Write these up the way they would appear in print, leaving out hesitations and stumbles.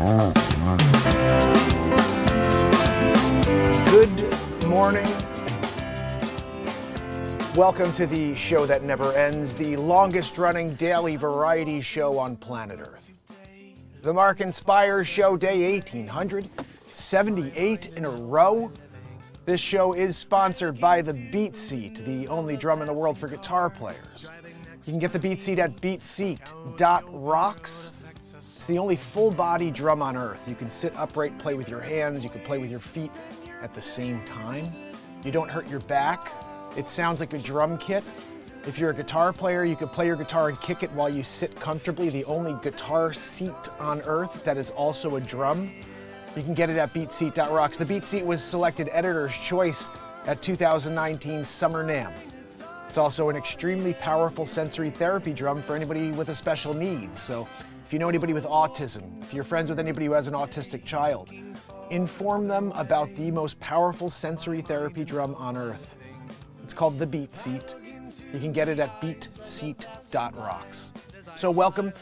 Good morning. Welcome to the show that never ends, the longest running daily variety show on planet Earth. The Mark and Pires Show, day 1878 in a row. This show is sponsored by the BeatSeat, the only drum in the world for guitar players. You can get the BeatSeat at BeatSeat.rocks. It's the only full-body drum on earth. You can sit upright, play with your hands, you can play with your feet at the same time. You don't hurt your back. It sounds like a drum kit. If you're a guitar player, you can play your guitar and kick it while you sit comfortably. The only guitar seat on earth that is also a drum. You can get it at BeatSeat.rocks. The BeatSeat was selected Editor's Choice at 2019 Summer NAMM. It's also an extremely powerful sensory therapy drum for anybody with a special needs. So if you know anybody with autism, if you're friends with anybody who has an autistic child, inform them about the most powerful sensory therapy drum on earth. It's called the BeatSeat. You can get it at BeatSeat.rocks. So welcome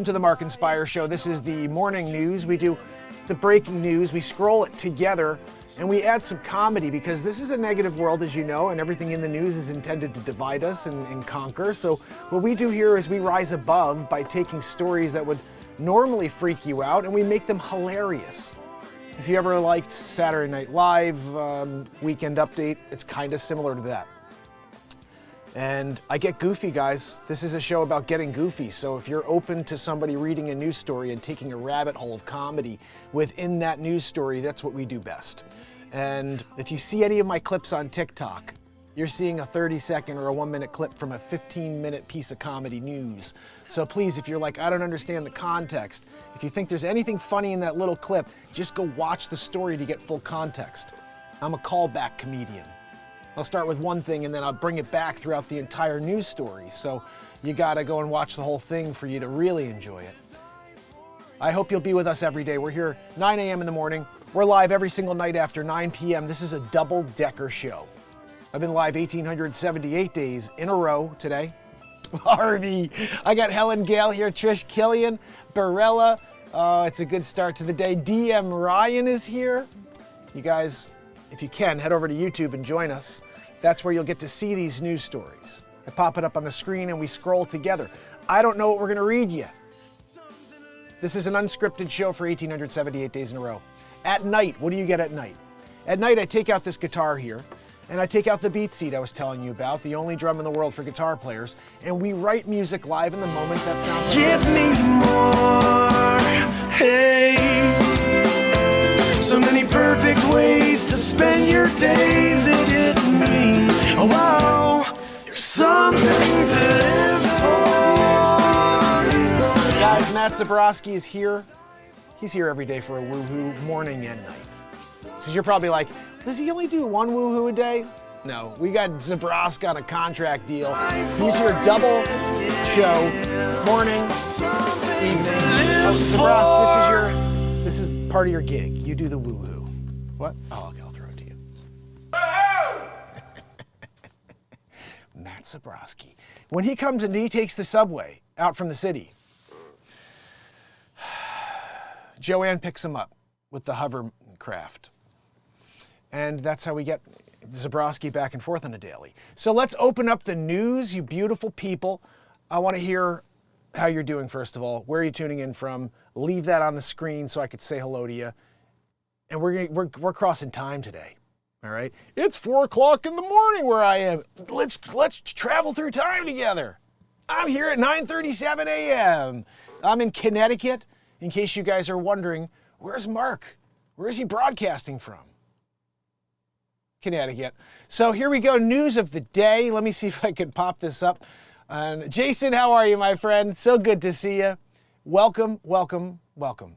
to the Mark and Pires Show. This is the morning news. We do the breaking news, we scroll it together, and we add some comedy because this is a negative world, as you know, and everything in the news is intended to divide us and conquer. So what we do here is we rise above by taking stories that would normally freak you out and we make them hilarious. If you ever liked Saturday Night Live, Weekend Update, it's kind of similar to that. And I get goofy, guys. This is a show about getting goofy. So if you're open to somebody reading a news story and taking a rabbit hole of comedy within that news story, that's what we do best. And if you see any of my clips on TikTok, you're seeing a 30-second or a 1-minute clip from a 15-minute piece of comedy news. So please, if you're like, I don't understand the context, if you think there's anything funny in that little clip, just go watch the story to get full context. I'm a callback comedian. I'll start with one thing and then I'll bring it back throughout the entire news story. So you gotta go and watch the whole thing for you to really enjoy it. I hope you'll be with us every day. We're here 9 a.m. in the morning. We're live every single night after 9 p.m. This is a double-decker show. I've been live 1,878 days in a row today. Harvey, I got Helen Gale here, Trish Killian, Barella. Oh, it's a good start to the day. DM Ryan is here. You guys, if you can, head over to YouTube and join us. That's where you'll get to see these news stories. I pop it up on the screen and we scroll together. I don't know what we're gonna read yet. This is an unscripted show for 1,878 days in a row. At night, what do you get at night? At night, I take out this guitar here, and I take out the BeatSeat I was telling you about, the only drum in the world for guitar players, and we write music live in the moment that sounds like Give me more, hey. So many perfect ways to spend your days. It hit me, oh wow, you're something to live for. Guys, Matt Zabrowski is here. He's here every day for a woohoo morning and night. So you're probably like, does he only do one woohoo a day? No, we got Zabrowski on a contract deal. He's your double show, morning, evening. Oh, Zabrowski, this is part of your gig. You do the woohoo. What? Oh, okay, I'll throw it to you. Matt Zabrowski. When he comes and he takes the subway out from the city, Joanne picks him up with the hovercraft. And that's how we get Zabrowski back and forth on a daily. So let's open up the news, you beautiful people. I want to hear how you're doing, first of all. Where are you tuning in from? Leave that on the screen so I could say hello to you. And we're crossing time today, all right? It's 4 o'clock in the morning where I am. Let's travel through time together. I'm here at 9:37 a.m. I'm in Connecticut. In case you guys are wondering, where's Mark? Where is he broadcasting from? Connecticut. So here we go, news of the day. Let me see if I can pop this up. Jason, how are you, my friend? So good to see you. Welcome, welcome, welcome.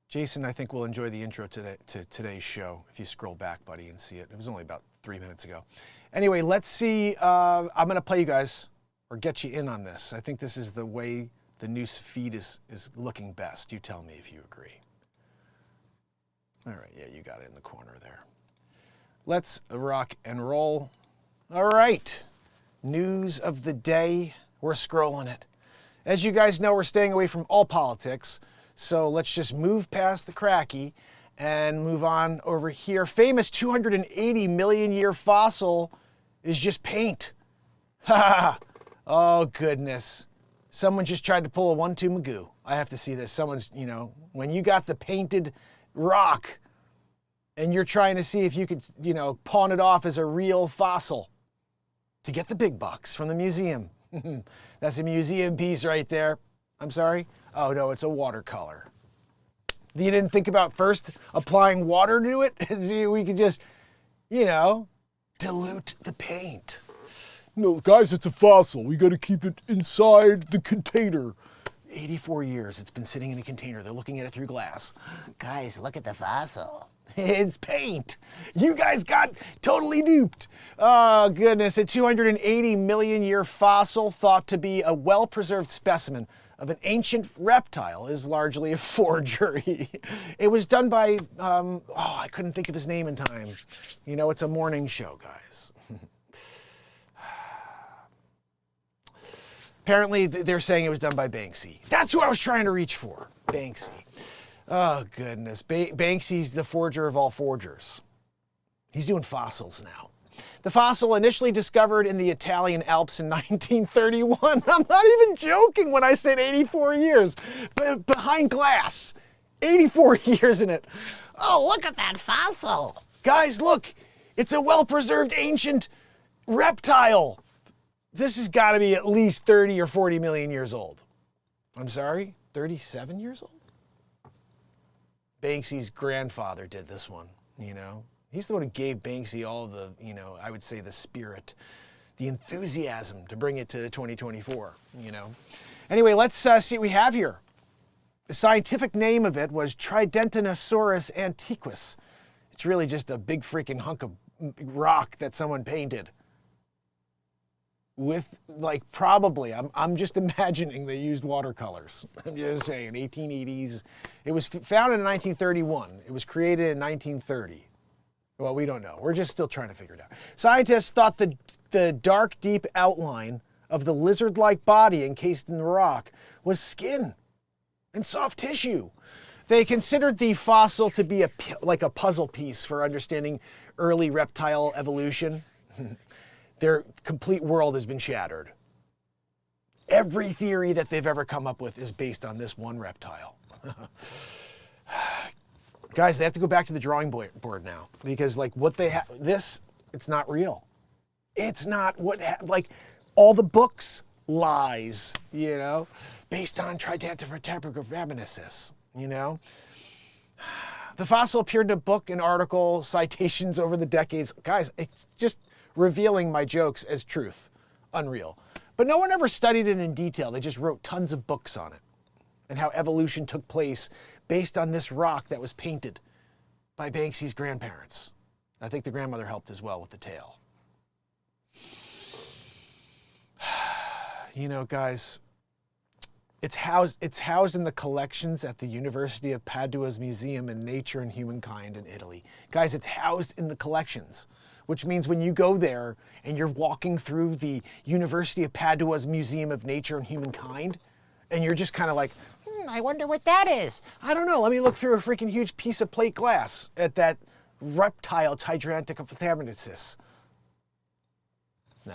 Jason, I think will enjoy the intro to today's show. If you scroll back, buddy, and see it. It was only about 3 minutes ago. Anyway, let's see. I'm going to play you guys, or get you in on this. I think this is the way the news feed is looking best. You tell me if you agree. All right, yeah, you got it in the corner there. Let's rock and roll. All right, news of the day. We're scrolling it. As you guys know, we're staying away from all politics. So let's just move past the cracky and move on over here. Famous 280 million year fossil is just paint. Ha! Oh, goodness. Someone just tried to pull a 1-2 Magoo. I have to see this. Someone's, when you got the painted rock and you're trying to see if you could, pawn it off as a real fossil to get the big bucks from the museum. That's a museum piece right there. I'm sorry? Oh, no, it's a watercolor. You didn't think about first applying water to it? See, we could just, dilute the paint. No, guys, it's a fossil. We got to keep it inside the container. 84 years it's been sitting in a container. They're looking at it through glass. Guys, look at the fossil. It's paint. You guys got totally duped. Oh, goodness. A 280 million year fossil thought to be a well-preserved specimen of an ancient reptile is largely a forgery. It was done by, I couldn't think of his name in time. It's a morning show, guys. Apparently, they're saying it was done by Banksy. That's who I was trying to reach for, Banksy. Oh, goodness. Banksy's the forger of all forgers. He's doing fossils now. The fossil initially discovered in the Italian Alps in 1931. I'm not even joking when I said 84 years. Behind glass. 84 years in it. Oh, look at that fossil. Guys, look. It's a well-preserved ancient reptile. This has got to be at least 30 or 40 million years old. I'm sorry? 37 years old? Banksy's grandfather did this one, He's the one who gave Banksy all the, I would say the spirit, the enthusiasm to bring it to 2024, Anyway, let's see what we have here. The scientific name of it was Tridentinosaurus antiquus. It's really just a big freaking hunk of rock that someone painted. With, probably, I'm just imagining they used watercolors. I'm just saying, 1880s. It was founded in 1931. It was created in 1930. Well, we don't know. We're just still trying to figure it out. Scientists thought the dark, deep outline of the lizard-like body encased in the rock was skin and soft tissue. They considered the fossil to be like a puzzle piece for understanding early reptile evolution. Their complete world has been shattered. Every theory that they've ever come up with is based on this one reptile. Guys, they have to go back to the drawing board now because what they have, it's not real. It's not all the books lies, based on Tridentinosaurus, The fossil appeared in a book, an article, citations over the decades. Guys, it's just revealing my jokes as truth. Unreal. But no one ever studied it in detail. They just wrote tons of books on it and how evolution took place based on this rock that was painted by Banksy's grandparents. I think the grandmother helped as well with the tail. Guys, it's housed in the collections at the University of Padua's Museum in Nature and Humankind in Italy. Guys, it's housed in the collections, which means when you go there and you're walking through the University of Padua's Museum of Nature and Humankind, and you're just kind of like, I wonder what that is. I don't know. Let me look through a freaking huge piece of plate glass at that reptile Tridentinosaurus. No.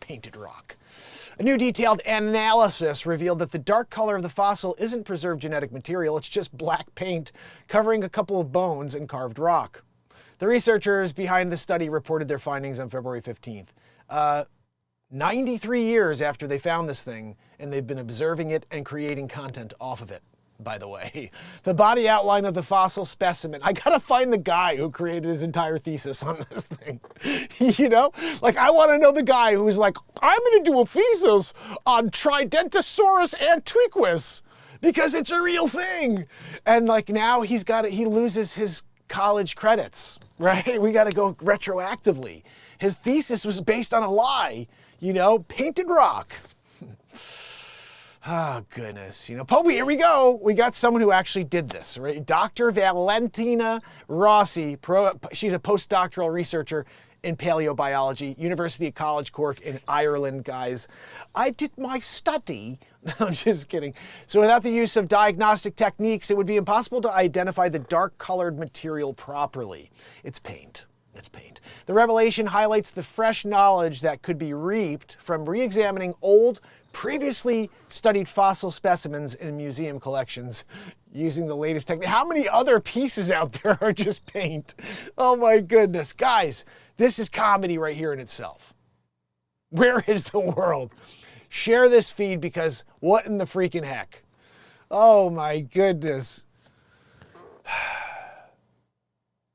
Painted rock. A new detailed analysis revealed that the dark color of the fossil isn't preserved genetic material. It's just black paint covering a couple of bones and carved rock. The researchers behind the study reported their findings on February 15th. 93 years after they found this thing, and they've been observing it and creating content off of it, by the way. The body outline of the fossil specimen. I gotta find the guy who created his entire thesis on this thing. I want to know the guy who's like, I'm gonna do a thesis on Tridentinosaurus antiquus because it's a real thing. And now he loses his college credits, right? We got to go retroactively. His thesis was based on a lie, painted rock. Oh, goodness. Here we go. We got someone who actually did this, right? Dr. Valentina Rossi, she's a postdoctoral researcher in paleobiology, University of College Cork in Ireland, guys. I did my study. I'm just kidding. So without the use of diagnostic techniques, it would be impossible to identify the dark-colored material properly. It's paint. It's paint. The revelation highlights the fresh knowledge that could be reaped from re-examining old, previously studied fossil specimens in museum collections using the latest technique. How many other pieces out there are just paint? Oh my goodness. Guys, this is comedy right here in itself. Where is the world? Share this feed because what in the freaking heck? Oh my goodness.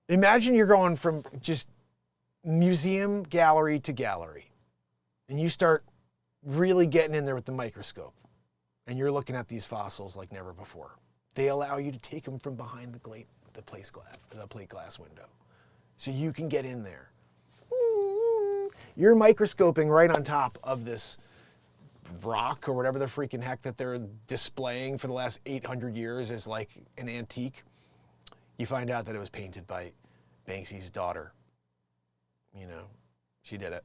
Imagine you're going from just museum gallery to gallery and you start really getting in there with the microscope and you're looking at these fossils like never before. They allow you to take them from behind the plate glass window so you can get in there. You're microscoping right on top of this rock or whatever the freaking heck that they're displaying for the last 800 years as like an antique. You find out that it was painted by Banksy's daughter. You know, she did it.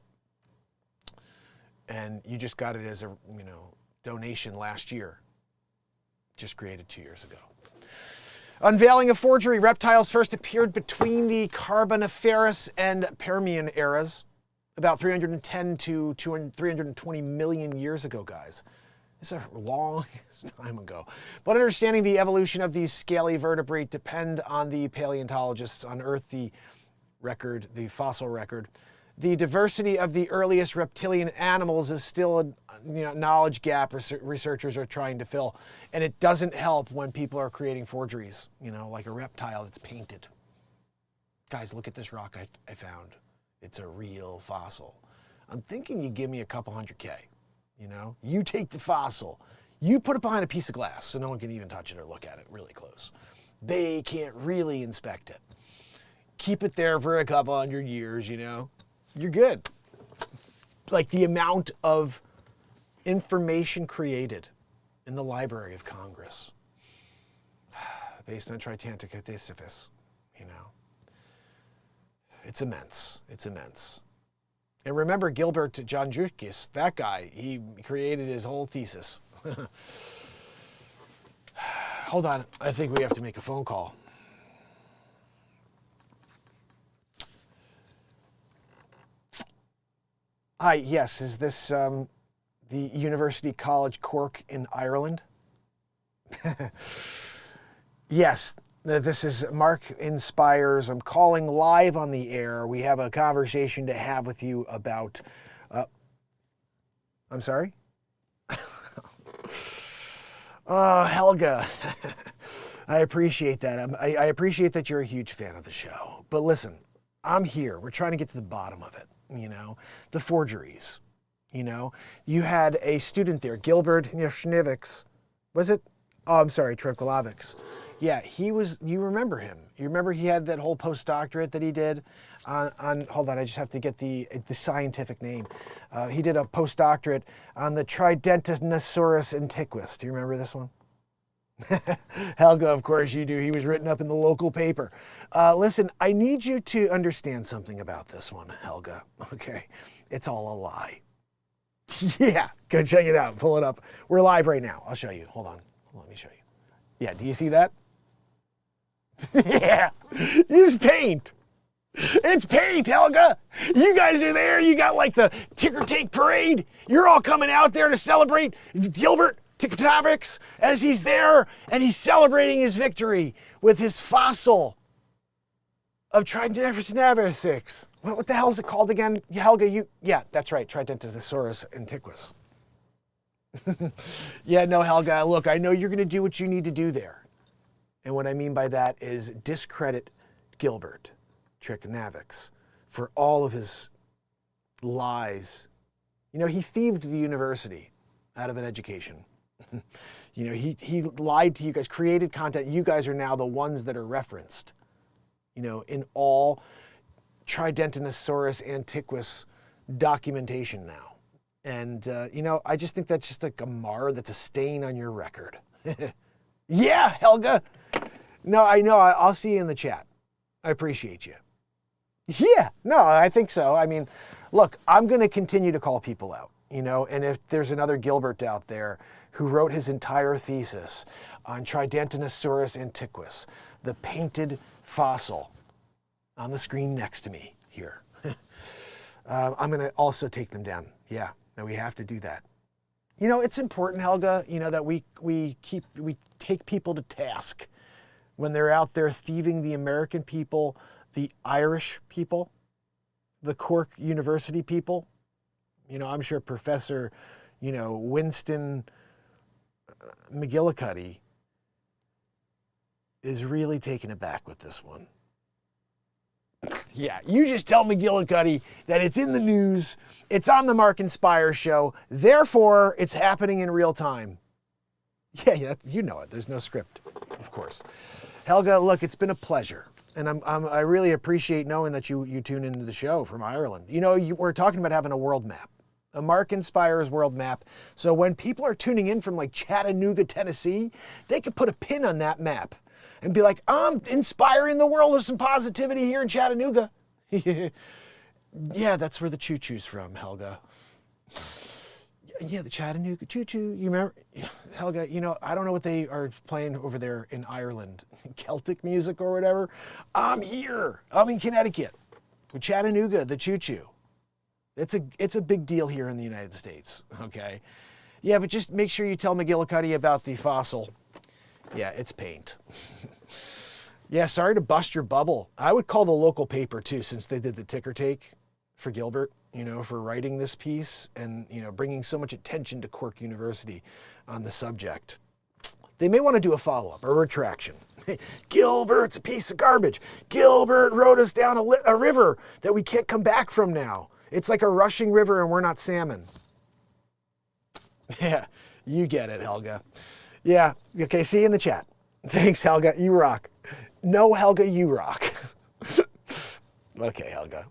And you just got it as a, donation last year. Just created 2 years ago. Unveiling a forgery. Reptiles first appeared between the Carboniferous and Permian eras, about 310 to 320 million years ago, guys. It's a long time ago. But understanding the evolution of these scaly vertebrate depend on the paleontologists unearthed the fossil record. The diversity of the earliest reptilian animals is still a knowledge gap researchers are trying to fill. And it doesn't help when people are creating forgeries, like a reptile that's painted. Guys, look at this rock I found. It's a real fossil. I'm thinking you give me a couple $100K. You take the fossil, you put it behind a piece of glass so no one can even touch it or look at it really close. They can't really inspect it. Keep it there for a couple 100 years, you're good. Like the amount of information created in the Library of Congress based on Tritantica deciphus, It's immense. It's immense. And remember Gilbert Janjukis, that guy, he created his whole thesis. Hold on, I think we have to make a phone call. Hi, yes, is this the University College Cork in Ireland? Yes, this is Mark Inspires. I'm calling live on the air. We have a conversation to have with you about... I'm sorry? Oh, Helga. I appreciate that. I appreciate that you're a huge fan of the show. But listen, I'm here. We're trying to get to the bottom of it, the forgeries. You had a student there, Gilbert Schnevics. Was it? Oh, I'm sorry, Trepkolovics. Yeah, you remember him. You remember he had that whole postdoctorate that he did on hold on, I just have to get the scientific name. He did a postdoctorate on the Tridentinosaurus antiquus. Do you remember this one? Helga, of course you do. He was written up in the local paper. Listen, I need you to understand something about this one, Helga. Okay, it's all a lie. Yeah, go check it out. Pull it up. We're live right now. I'll show you. Hold on. Let me show you. Yeah, do you see that? Yeah, it's paint. It's paint, Helga. You guys are there. You got like the ticker tape parade. You're all coming out there to celebrate Gilbert Tiktavics as he's there and he's celebrating his victory with his fossil of Tridentinosaurus. What the hell is it called again? Helga, yeah, that's right, Tridentinosaurus antiquus. Yeah, no, Helga, look, I know you're going to do what you need to do there. And what I mean by that is discredit Gilbert Tiktavics for all of his lies. He thieved the university out of an education. He lied to you guys, created content. You guys are now the ones that are referenced, in all Tridentinosaurus antiquus documentation now. And, I just think that's just like a mar, that's a stain on your record. Yeah, Helga. No, I know. I'll see you in the chat. I appreciate you. Yeah, no, I think so. I mean, look, I'm going to continue to call people out, you know, and if there's another Gilbert out there who wrote his entire thesis on Tridentinosaurus antiquus, the painted fossil on the screen next to me here, I'm going to also take them down. Yeah, that we have to do that. You know, it's important, Helga, you know, that we take people to task when they're out there thieving the American people, the Irish people, the Cork University people. You know, I'm sure Professor, you know, Winston McGillicuddy is really taken aback with this one. Yeah, you just tell McGillicuddy that it's in the news, it's on the Mark and Spire show, therefore it's happening in real time. Yeah, you know it. There's no script, of course. Helga, look, it's been a pleasure. And I really appreciate knowing that you tune into the show from Ireland. You know, we're talking about having a world map, a Mark and Spire's world map. So when people are tuning in from like Chattanooga, Tennessee, they could put a pin on that map and be like, I'm inspiring the world with some positivity here in Chattanooga. Yeah, that's where the choo-choo's from, Helga. Yeah, the Chattanooga choo-choo. You remember? Helga, you know, I don't know what they are playing over there in Ireland. Celtic music or whatever. I'm here. I'm in Connecticut with Chattanooga, the choo-choo. It's a big deal here in the United States, okay? Yeah, but just make sure you tell McGillicuddy about the fossil. Yeah, it's paint. Yeah, sorry to bust your bubble. I would call the local paper too, since they did the ticker take for Gilbert, you know, for writing this piece and, you know, bringing so much attention to Cork University on the subject. They may want to do a follow-up, a retraction. Gilbert's a piece of garbage. Gilbert wrote us down a river that we can't come back from now. It's like a rushing river and we're not salmon. Yeah, you get it, Helga. Yeah, okay, see you in the chat. Thanks, Helga, you rock. No, Helga, you rock. Okay, Helga,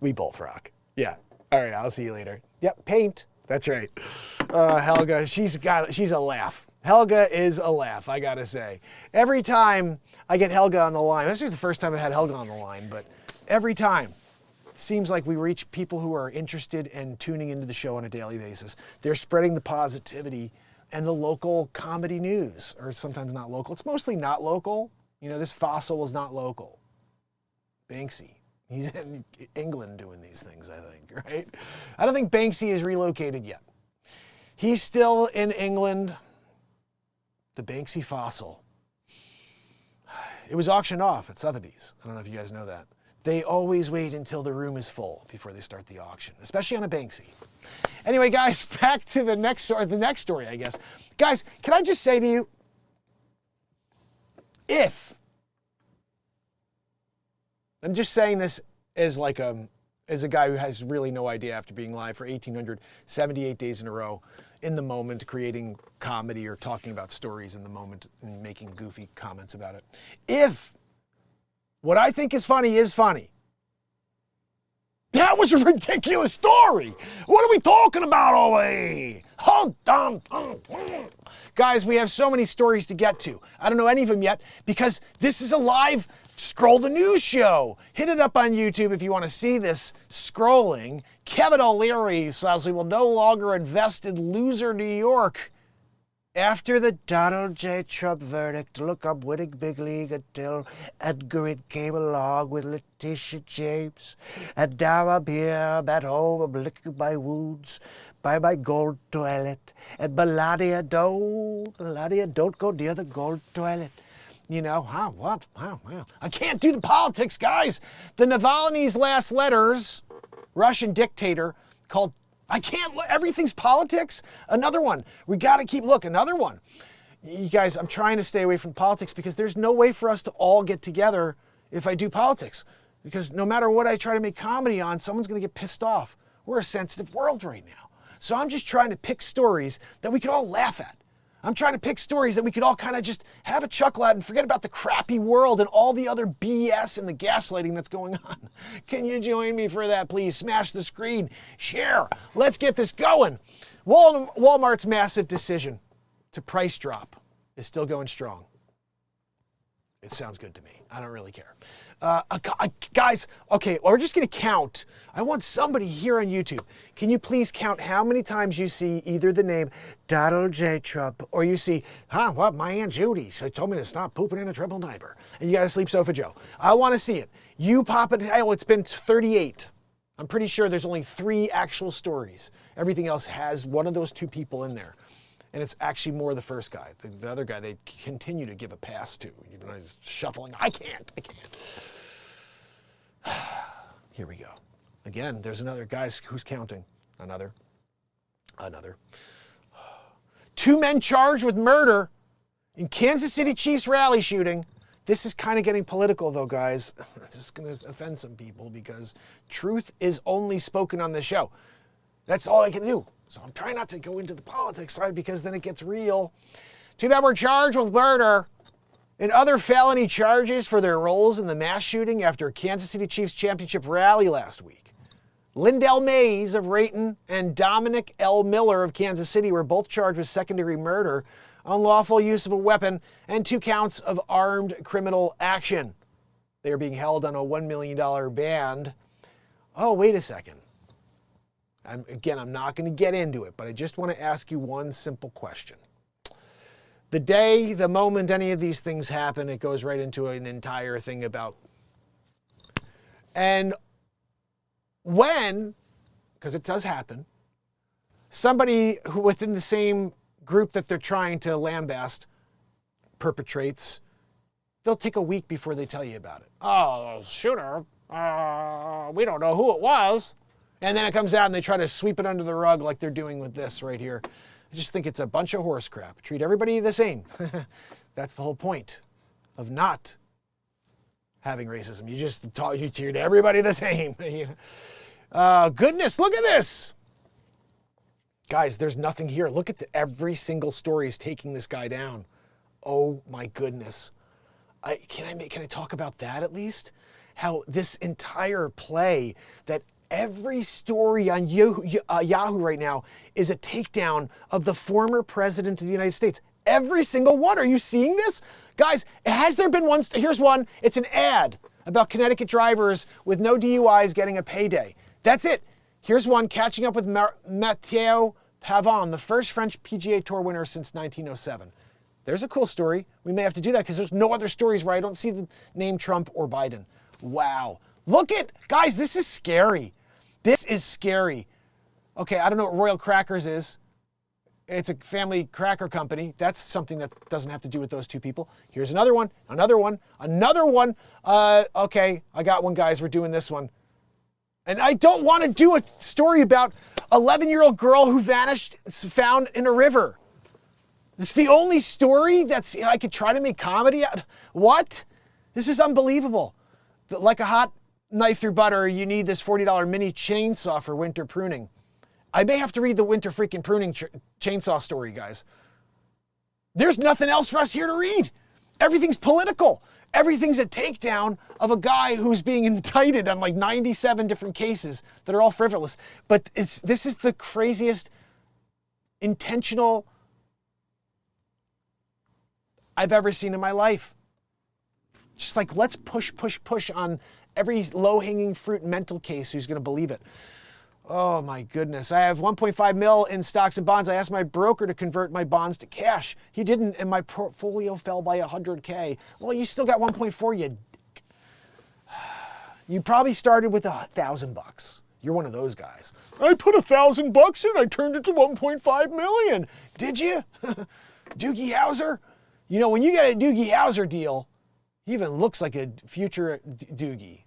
we both rock. Yeah, all right, I'll see you later. Yep, paint, that's right. Helga, she's a laugh. Helga is a laugh, I gotta say. Every time I get Helga on the line, this is the first time I had Helga on the line, but every time, it seems like we reach people who are interested in tuning into the show on a daily basis. They're spreading the positivity and the local comedy news, or sometimes not local. It's mostly not local. You know, this fossil is not local. Banksy, he's in England doing these things, I think, right? I don't think Banksy is relocated yet. He's still in England. The Banksy fossil. It was auctioned off at Sotheby's. I don't know if you guys know that. They always wait until the room is full before they start the auction, especially on a Banksy. Anyway, guys, back to the next story, I guess. Guys, can I just say to you, I'm just saying this as like as a guy who has really no idea after being live for 1,878 days in a row, in the moment, creating comedy or talking about stories in the moment and making goofy comments about it. If what I think is funny, that was a ridiculous story. What are we talking about already? Hold on. Guys, we have so many stories to get to. I don't know any of them yet because this is a live Scroll the News show. Hit it up on YouTube if you want to see this scrolling. Kevin O'Leary says he will no longer invest in loser New York. After the Donald J. Trump verdict, look up winning big league until Edgar came along with Letitia James. And now I'm here, I'm at home, I'm licking my wounds by my gold toilet. And Melania, don't go near the gold toilet. You know, what? I can't do the politics, guys. The Navalny's last letters, Russian dictator, called everything's politics. Another one. We got to keep, another one. You guys, I'm trying to stay away from politics because there's no way for us to all get together if I do politics. Because no matter what I try to make comedy on, someone's going to get pissed off. We're a sensitive world right now. So I'm just trying to pick stories that we could all laugh at. I'm trying to pick stories that we could all kind of just have a chuckle at and forget about the crappy world and all the other BS and the gaslighting that's going on. Can you join me for that, please? Smash the screen, share. Let's get this going. Walmart's massive decision to price drop is still going strong. It sounds good to me. I don't really care. Guys, okay, we're just going to count. I want somebody here on YouTube. Can you please count how many times you see either the name Donald J. Trump or you see, well, my Aunt Judy told me to stop pooping in a triple diaper. And you got to sleep sofa Joe. I want to see it. You pop it. Oh, it's been 38. I'm pretty sure there's only 3 actual stories. Everything else has one of those 2 people in there. And it's actually more the first guy. The other guy, they continue to give a pass to, even though he's shuffling. I can't. Here we go. Again, there's another guy who's counting. Another. 2 men charged with murder in Kansas City Chiefs rally shooting. This is kind of getting political, though, guys. This is going to offend some people because truth is only spoken on this show. That's all I can do. So I'm trying not to go into the politics side because then it gets real. 2 men were charged with murder and other felony charges for their roles in the mass shooting after Kansas City Chiefs championship rally last week. Lindell Mays of Rayton and Dominic L. Miller of Kansas City were both charged with second-degree murder, unlawful use of a weapon, and 2 counts of armed criminal action. They are being held on a $1 million bond. Oh, wait a second. I'm not going to get into it, but I just want to ask you one simple question. The day, the moment any of these things happen, it goes right into an entire thing about. And when, because it does happen, somebody who within the same group that they're trying to lambast perpetrates, they'll take a week before they tell you about it. Oh, shooter, we don't know who it was. And then it comes out and they try to sweep it under the rug like they're doing with this right here. I just think it's a bunch of horse crap. Treat everybody the same. That's the whole point of not having racism. You treat everybody the same. Goodness, look at this. Guys, there's nothing here. Look at every single story is taking this guy down. Oh my goodness. Can I talk about that at least? How this entire play that every story on Yahoo right now is a takedown of the former president of the United States. Every single one. Are you seeing this? Guys, has there been one? Here's one. It's an ad about Connecticut drivers with no DUIs getting a payday. That's it. Here's one, catching up with Matteo Pavon, the first French PGA Tour winner since 1907. There's a cool story. We may have to do that because there's no other stories where I don't see the name Trump or Biden. Wow. Look at, guys, this is scary. This is scary. Okay, I don't know what Royal Crackers is. It's a family cracker company. That's something that doesn't have to do with those 2 people. Here's another one. Okay, I got one, guys. We're doing this one. And I don't want to do a story about 11-year-old girl who vanished, found in a river. It's the only story I could try to make comedy out. What? This is unbelievable. Like a hot knife through butter, you need this $40 mini chainsaw for winter pruning. I may have to read the winter freaking pruning chainsaw story, guys. There's nothing else for us here to read. Everything's political. Everything's a takedown of a guy who's being indicted on like 97 different cases that are all frivolous. But this is the craziest intentional I've ever seen in my life. Just like, let's push on every low-hanging fruit mental case who's going to believe it. Oh my goodness. I have 1.5 mil in stocks and bonds. I asked my broker to convert my bonds to cash. He didn't, and my portfolio fell by 100K. Well, you still got 1.4, you dick. You probably started with $1,000. You're one of those guys. I put $1,000 in, I turned it to 1.5 million. Did you? Doogie Howser? You know, when you get a Doogie Howser deal, he even looks like a future Doogie.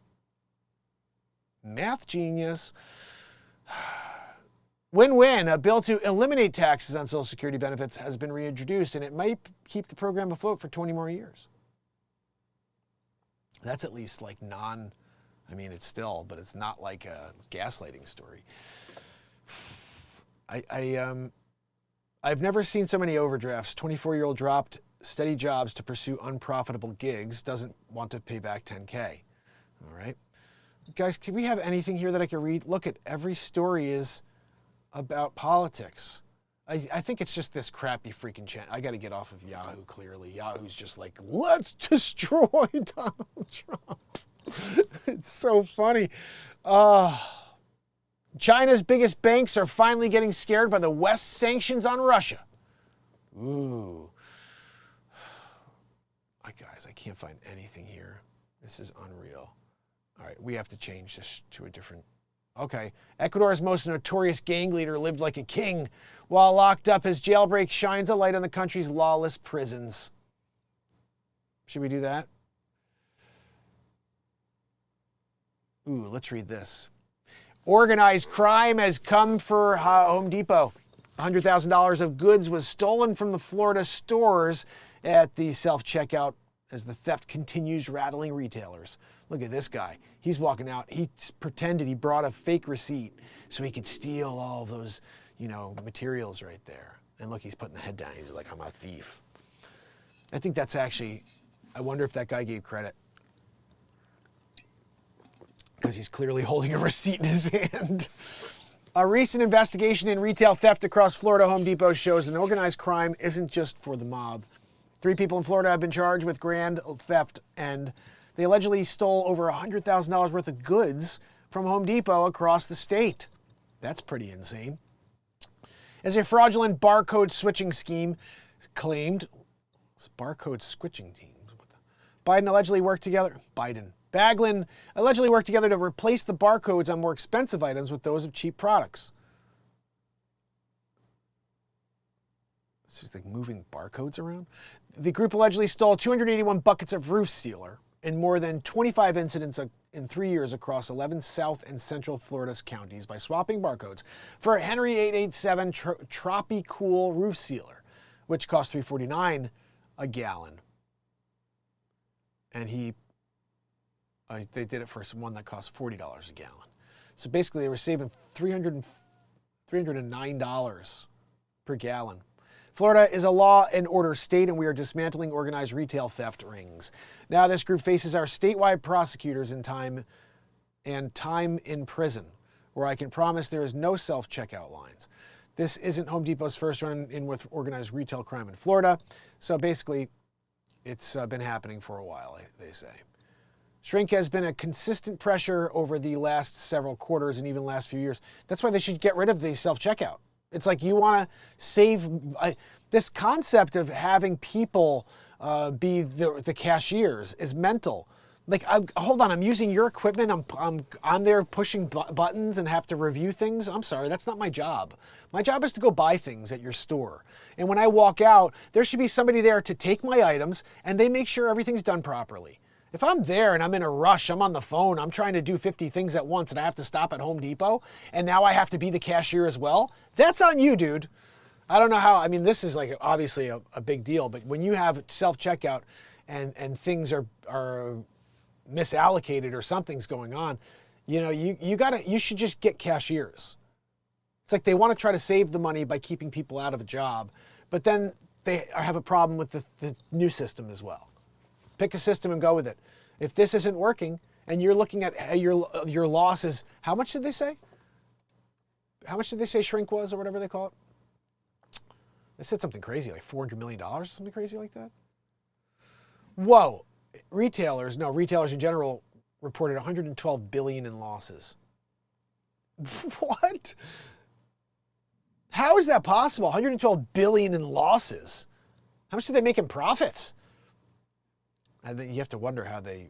Math genius. Win-win. A bill to eliminate taxes on Social Security benefits has been reintroduced, and it might keep the program afloat for 20 more years. That's at least like it's still, but it's not like a gaslighting story. I've never seen so many overdrafts. 24-year-old dropped steady jobs to pursue unprofitable gigs, doesn't want to pay back 10K. All right. Guys, do we have anything here that I can read? Look at every story is about politics. I think it's just this crappy freaking channel. I got to get off of Yahoo, clearly. Yahoo's just like, let's destroy Donald Trump. It's so funny. China's biggest banks are finally getting scared by the West's sanctions on Russia. Ooh. Guys, I can't find anything here. This is unreal. All right, we have to change this to a different... Okay. Ecuador's most notorious gang leader lived like a king. While locked up, his jailbreak shines a light on the country's lawless prisons. Should we do that? Ooh, let's read this. Organized crime has come for Home Depot. $100,000 of goods was stolen from the Florida stores at the self-checkout as the theft continues rattling retailers. Look at this guy. He's walking out. He pretended he brought a fake receipt so he could steal all those, materials right there. And look, he's putting the head down. He's like, I'm a thief. I think that's actually, I wonder if that guy gave credit. Because he's clearly holding a receipt in his hand. A recent investigation in retail theft across Florida Home Depot shows that organized crime isn't just for the mob. 3 people in Florida have been charged with grand theft, and they allegedly stole over $100,000 worth of goods from Home Depot across the state. That's pretty insane. As a fraudulent barcode switching scheme claimed, barcode switching teams. Baglin allegedly worked together to replace the barcodes on more expensive items with those of cheap products. It's just like moving barcodes around. The group allegedly stole 281 buckets of roof sealer in more than 25 incidents in 3 years across 11 South and Central Florida's counties by swapping barcodes for a Henry 887 Tropicool roof sealer, which cost $3.49 a gallon. And they did it for one that cost $40 a gallon. So basically they were saving $309 per gallon. Florida is a law and order state, and we are dismantling organized retail theft rings. Now this group faces our statewide prosecutors in time in prison, where I can promise there is no self-checkout lines. This isn't Home Depot's first run-in with organized retail crime in Florida, so basically it's been happening for a while, they say. Shrink has been a consistent pressure over the last several quarters and even last few years. That's why they should get rid of the self-checkout. It's like you want to save this concept of having people be the cashiers is mental. Like, hold on, I'm using your equipment. I'm there pushing buttons and have to review things. I'm sorry, that's not my job. My job is to go buy things at your store. And when I walk out, there should be somebody there to take my items and they make sure everything's done properly. If I'm there and I'm in a rush, I'm on the phone, I'm trying to do 50 things at once and I have to stop at Home Depot and now I have to be the cashier as well, that's on you, dude. I don't know how, I mean, this is like obviously a big deal, but when you have self-checkout and things are misallocated or something's going on, you should just get cashiers. It's like they want to try to save the money by keeping people out of a job, but then they have a problem with the new system as well. Pick a system and go with it. If this isn't working and you're looking at your losses, how much did they say? How much did they say shrink was or whatever they call it? They said something crazy, like $400 million, something crazy like that. Whoa. Retailers in general reported $112 billion in losses. What? How is that possible? $112 billion in losses. How much did they make in profits? And then you have to wonder how they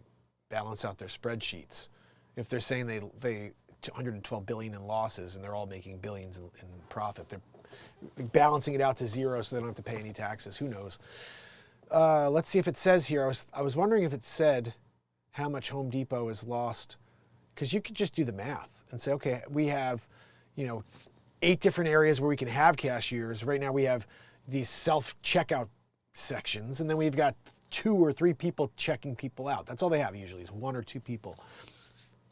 balance out their spreadsheets. If they're saying they $112 billion in losses and they're all making billions in profit, they're balancing it out to zero so they don't have to pay any taxes. Who knows? Let's see if it says here. I was wondering if it said how much Home Depot has lost, because you could just do the math and say, okay, we have 8 different areas where we can have cashiers. Right now we have these self-checkout sections, and then we've got 2 or 3 people checking people out. That's all they have usually, is 1 or 2 people.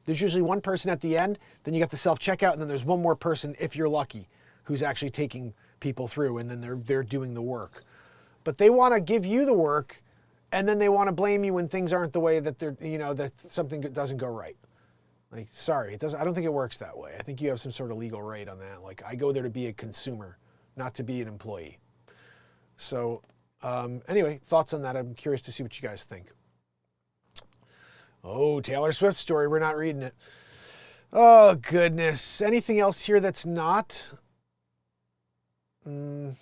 There's usually one person at the end, then you got the self-checkout, and then there's one more person, if you're lucky, who's actually taking people through, and then they're doing the work. But they want to give you the work, and then they want to blame you when things aren't the way that that something doesn't go right. Like, sorry, I don't think it works that way. I think you have some sort of legal right on that. Like, I go there to be a consumer, not to be an employee. So anyway, thoughts on that. I'm curious to see what you guys think. Oh, Taylor Swift story. We're not reading it. Oh, goodness. Anything else here that's not? Sam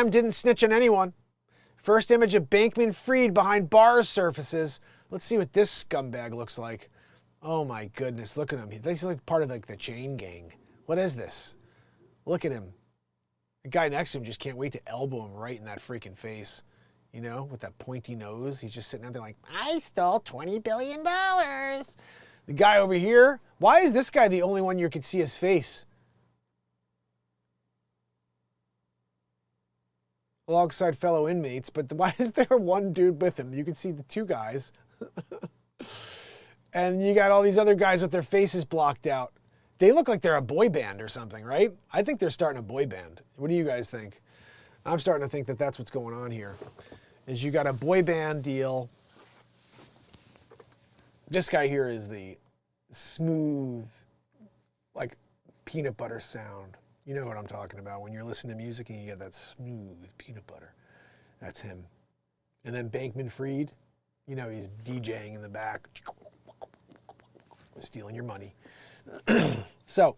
didn't snitch on anyone. First image of Bankman-Fried behind bars surfaces. Let's see what this scumbag looks like. Oh, my goodness. Look at him. He's like part of like the chain gang. What is this? Look at him. The guy next to him just can't wait to elbow him right in that freaking face. You know, with that pointy nose. He's just sitting out there like, I stole $20 billion. The guy over here, why is this guy the only one you can see his face? Alongside fellow inmates, but why is there one dude with him? You can see the two guys. And you got all these other guys with their faces blocked out. They look like they're a boy band or something, right? I think they're starting a boy band. What do you guys think? I'm starting to think that that's what's going on here. Is you got a boy band deal. This guy here is the smooth, like peanut butter sound. You know what I'm talking about when you're listening to music and you get that smooth peanut butter. That's him. And then Bankman-Fried, you know, he's DJing in the back, stealing your money. So,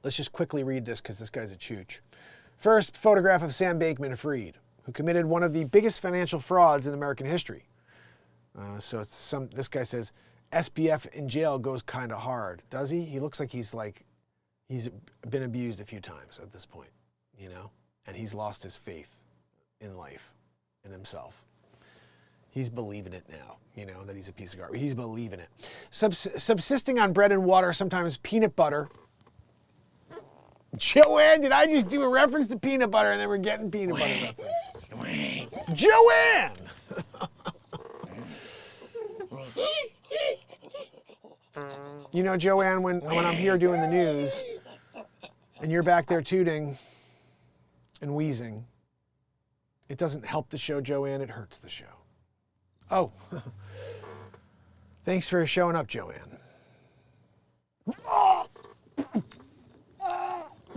let's just quickly read this because this guy's a chooch. First, photograph of Sam Bankman-Fried, who committed one of the biggest financial frauds in American history. So it's this guy says, SBF in jail goes kind of hard. Does he? He looks like he's been abused a few times at this point, you know? And he's lost his faith in life, in himself. He's believing it now, you know, that he's a piece of garbage. He's believing it. Subsisting on bread and water, sometimes peanut butter. Joanne, did I just do a reference to peanut butter and then we're getting peanut butter reference? Joanne! You know, Joanne, when I'm here doing the news and you're back there tooting and wheezing, it doesn't help the show, Joanne, it hurts the show. Oh, thanks for showing up, Joanne. Oh.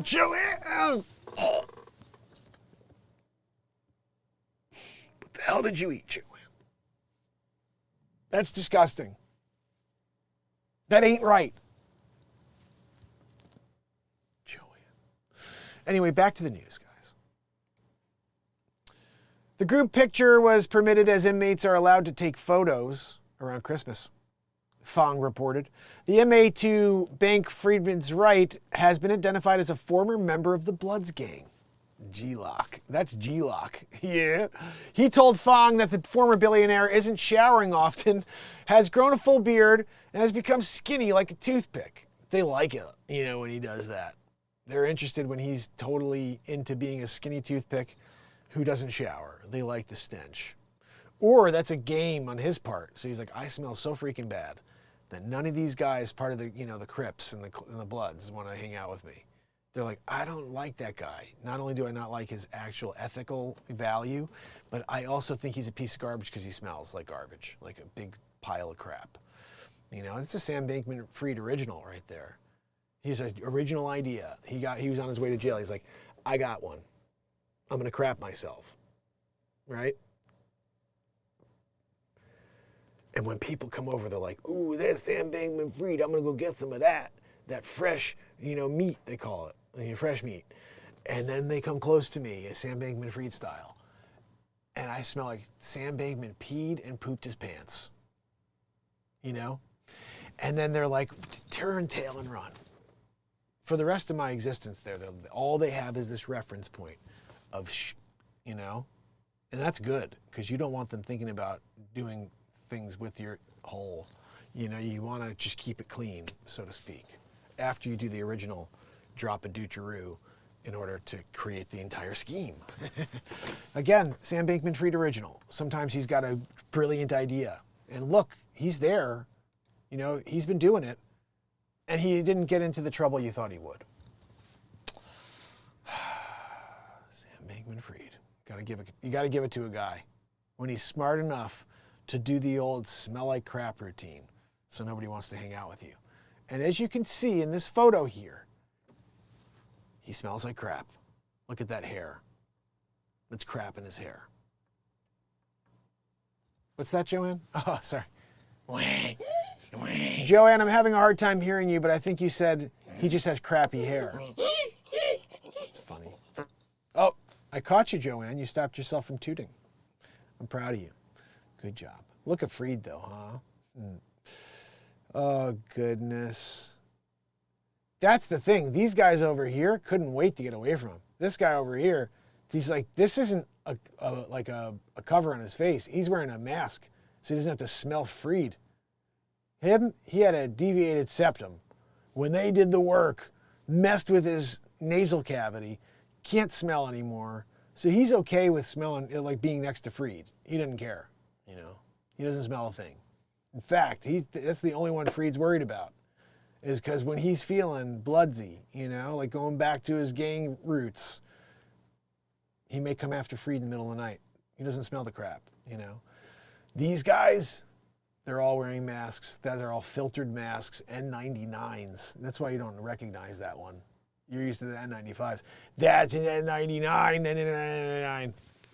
Joanne! What the hell did you eat, Joanne? That's disgusting. That ain't right. Joanne. Anyway, back to the news, guys. The group picture was permitted as inmates are allowed to take photos around Christmas, Fong reported. The inmate to Bank Friedman's right has been identified as a former member of the Bloods gang. G-Lock. That's G-Lock. Yeah. He told Fong that the former billionaire isn't showering often, has grown a full beard, and has become skinny like a toothpick. They like it, you know, when he does that. They're interested when he's totally into being a skinny toothpick who doesn't shower. They like the stench. Or that's a game on his part. So he's like, I smell so freaking bad that none of these guys, part of the, you know, the Crips and the Bloods, want to hang out with me. They're like, I don't like that guy. Not only do I not like his actual ethical value, but I also think he's a piece of garbage because he smells like garbage, like a big pile of crap. You know, it's a Sam Bankman-Fried original right there. He's an original idea. He was on his way to jail. He's like, I got one. I'm gonna crap myself, right? And when people come over, they're like, ooh, there's Sam Bankman-Fried. I'm gonna go get some of that fresh, you know, meat, they call it. Fresh meat. And then they come close to me, Sam Bankman-Fried style. And I smell like Sam Bankman peed and pooped his pants. You know? And then they're like, turn tail and run. For the rest of my existence all they have is this reference point of you know? And that's good, because you don't want them thinking about doing things with your hole. You know, you want to just keep it clean, so to speak. After you do the original drop a doocheroo in order to create the entire scheme. Again, Sam Bankman-Fried original. Sometimes he's got a brilliant idea. And look, he's there. You know, he's been doing it. And he didn't get into the trouble you thought he would. Sam Bankman-Fried. You gotta give it to a guy when he's smart enough to do the old smell like crap routine so nobody wants to hang out with you. And as you can see in this photo here, He smells like crap. Look at that hair. That's crap in his hair. What's that, Joanne? Oh, sorry. Joanne, I'm having a hard time hearing you, but I think you said he just has crappy hair. It's funny. Oh, I caught you, Joanne. You stopped yourself from tooting. I'm proud of you. Good job. Look at Freed, though, huh? Oh, goodness. That's the thing. These guys over here couldn't wait to get away from him. This guy over here, he's like, this isn't a cover on his face. He's wearing a mask, so he doesn't have to smell Freed. He had a deviated septum. When they did the work, messed with his nasal cavity, can't smell anymore. So he's okay with smelling, like being next to Freed. He doesn't care, you know. He doesn't smell a thing. In fact, that's the only one Freed's worried about, is because when he's feeling bloodsy, you know, like going back to his gang roots, he may come after Freed in the middle of the night. He doesn't smell the crap, you know. These guys, they're all wearing masks. Those are all filtered masks, N99s. That's why you don't recognize that one. You're used to the N95s. That's an N99, N99.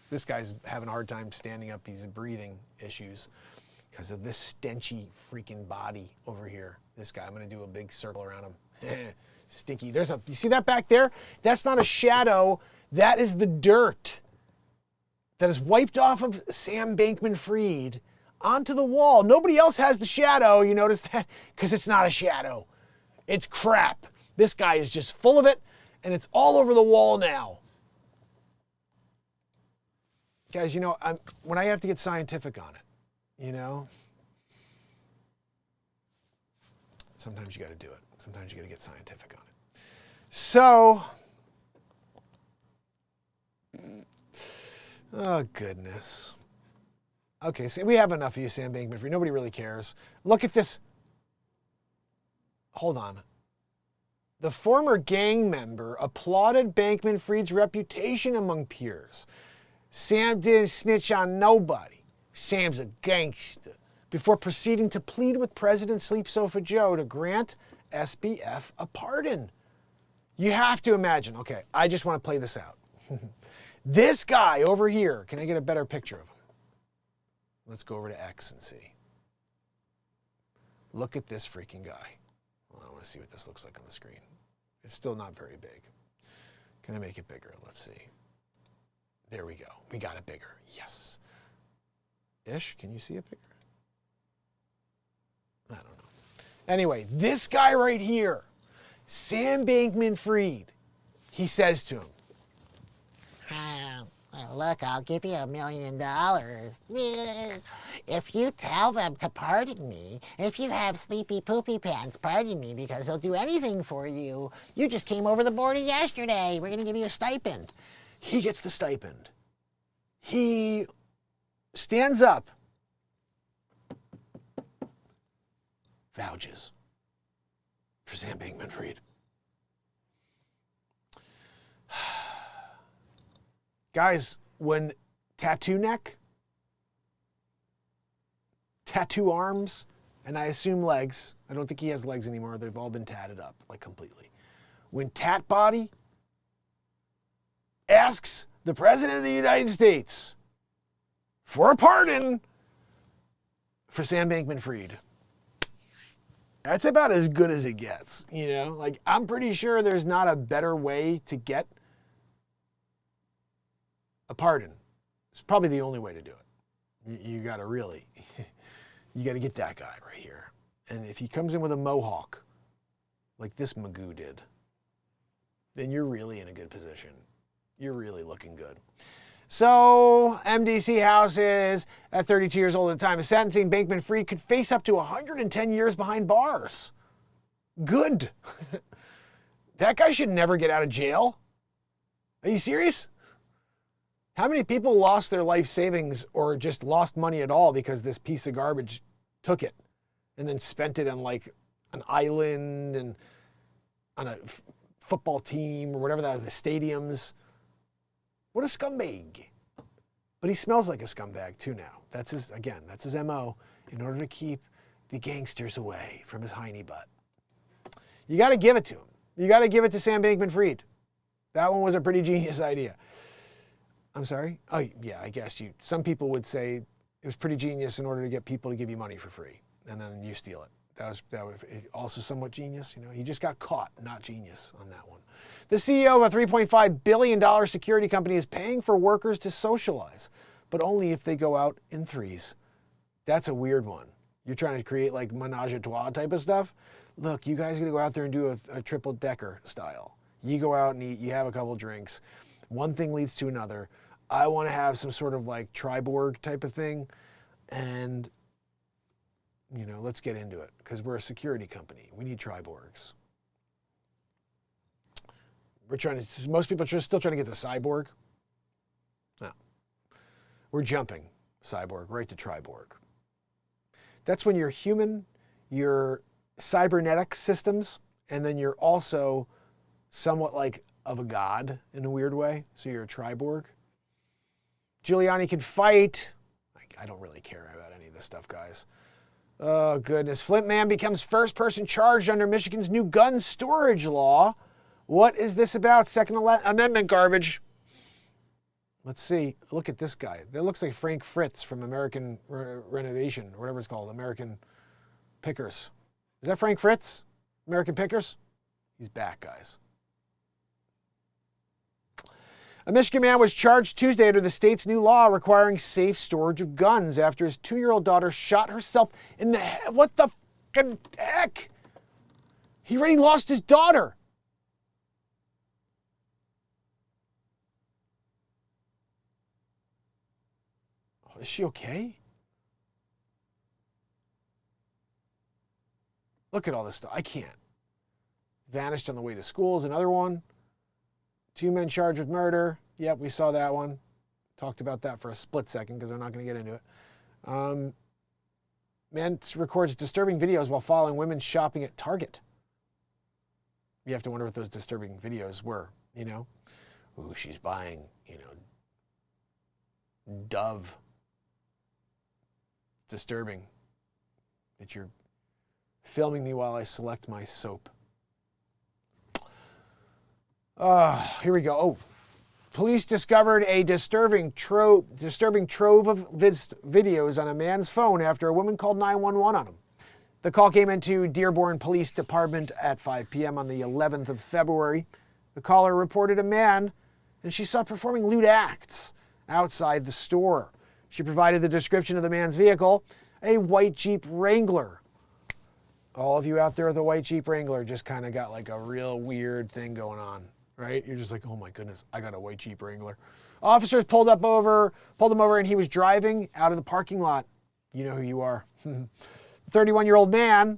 This guy's having a hard time standing up. He's breathing issues because of this stenchy freaking body over here. This guy, I'm gonna do a big circle around him. Stinky. You see that back there? That's not a shadow. That is the dirt that is wiped off of Sam Bankman-Fried onto the wall. Nobody else has the shadow. You notice that? Because it's not a shadow. It's crap. This guy is just full of it, and it's all over the wall now. Guys, you know, when I have to get scientific on it, you know, sometimes you got to do it. Sometimes you got to get scientific on it. So, oh, goodness. Okay, so we have enough of you, Sam Bankman-Fried. Nobody really cares. Look at this. Hold on. The former gang member applauded Bankman-Fried's reputation among peers. Sam didn't snitch on nobody. Sam's a gangster. Before proceeding to plead with President Sleep Sofa Joe to grant SBF a pardon. You have to imagine, okay, I just want to play this out. This guy over here, can I get a better picture of him? Let's go over to X and see. Look at this freaking guy. Well, I want to see what this looks like on the screen. It's still not very big. Can I make it bigger? Let's see. There we go. We got it bigger. Yes. Ish, can you see it bigger? I don't know. Anyway, this guy right here, Sam Bankman-Fried, he says to him, look, I'll give you $1 million. If you tell them to pardon me, if you have Sleepy Poopy Pants pardon me because he'll do anything for you. You just came over the border yesterday. We're going to give you a stipend. He gets the stipend. He stands up, vouches for Sam Bankman-Fried. Guys, when tattoo neck, tattoo arms, and I assume legs, I don't think he has legs anymore, they've all been tatted up, like completely. When tat body asks the President of the United States for a pardon for Sam Bankman-Fried, that's about as good as it gets, you know? Like, I'm pretty sure there's not a better way to get a pardon. It's probably the only way to do it. You got to really, you got to get that guy right here. And if he comes in with a mohawk, like this Magoo did, then you're really in a good position. You're really looking good. So, MDC houses at 32 years old at the time of sentencing, Bankman-Fried could face up to 110 years behind bars. Good. That guy should never get out of jail. Are you serious? How many people lost their life savings or just lost money at all because this piece of garbage took it and then spent it on like an island and on a football team or whatever that was, the stadiums? What a scumbag. But he smells like a scumbag too now. That's his, again, that's his MO in order to keep the gangsters away from his hiney butt. You got to give it to him. You got to give it to Sam Bankman-Fried. That one was a pretty genius idea. I'm sorry? Oh, yeah, I guess some people would say it was pretty genius in order to get people to give you money for free, and then you steal it. That was also somewhat genius. He just got caught, not genius on that one. The CEO of a $3.5 billion security company is paying for workers to socialize, but only if they go out in threes. That's a weird one. You're trying to create like menage a trois type of stuff. Look, you guys are going to go out there and do a triple decker style. You go out and eat, you have a couple drinks. One thing leads to another. I want to have some sort of like triborg type of thing. And, let's get into it because we're a security company. We need triborgs. Most people are still trying to get to cyborg. No. We're jumping cyborg right to triborg. That's when you're human, you're cybernetic systems, and then you're also somewhat like of a god in a weird way. So you're a triborg. Giuliani can fight. I don't really care about any of this stuff, guys. Oh, goodness. Flint man becomes first person charged under Michigan's new gun storage law. What is this about? Second Amendment garbage. Let's see. Look at this guy. That looks like Frank Fritz from American Renovation, or whatever it's called, American Pickers. Is that Frank Fritz? American Pickers? He's back, guys. A Michigan man was charged Tuesday under the state's new law requiring safe storage of guns after his 2-year-old daughter shot herself in the head. What the fucking heck? He already lost his daughter. Oh, is she okay? Look at all this stuff. I can't. Vanished on the way to school is another one. 2 men charged with murder. Yep, we saw that one. Talked about that for a split second because we're not going to get into it. Man records disturbing videos while following women shopping at Target. You have to wonder what those disturbing videos were, Ooh, she's buying, Dove. Disturbing that you're filming me while I select my soap. Here we go. Oh, police discovered a disturbing trove of videos on a man's phone after a woman called 911 on him. The call came into Dearborn Police Department at 5 p.m. on the 11th of February. The caller reported a man, and she saw performing lewd acts outside the store. She provided the description of the man's vehicle, a white Jeep Wrangler. All of you out there with a white Jeep Wrangler just kind of got like a real weird thing going on. Right? You're just like, oh my goodness, I got a white Jeep Wrangler. Officers pulled him over, and he was driving out of the parking lot. You know who you are. 31-year-old man,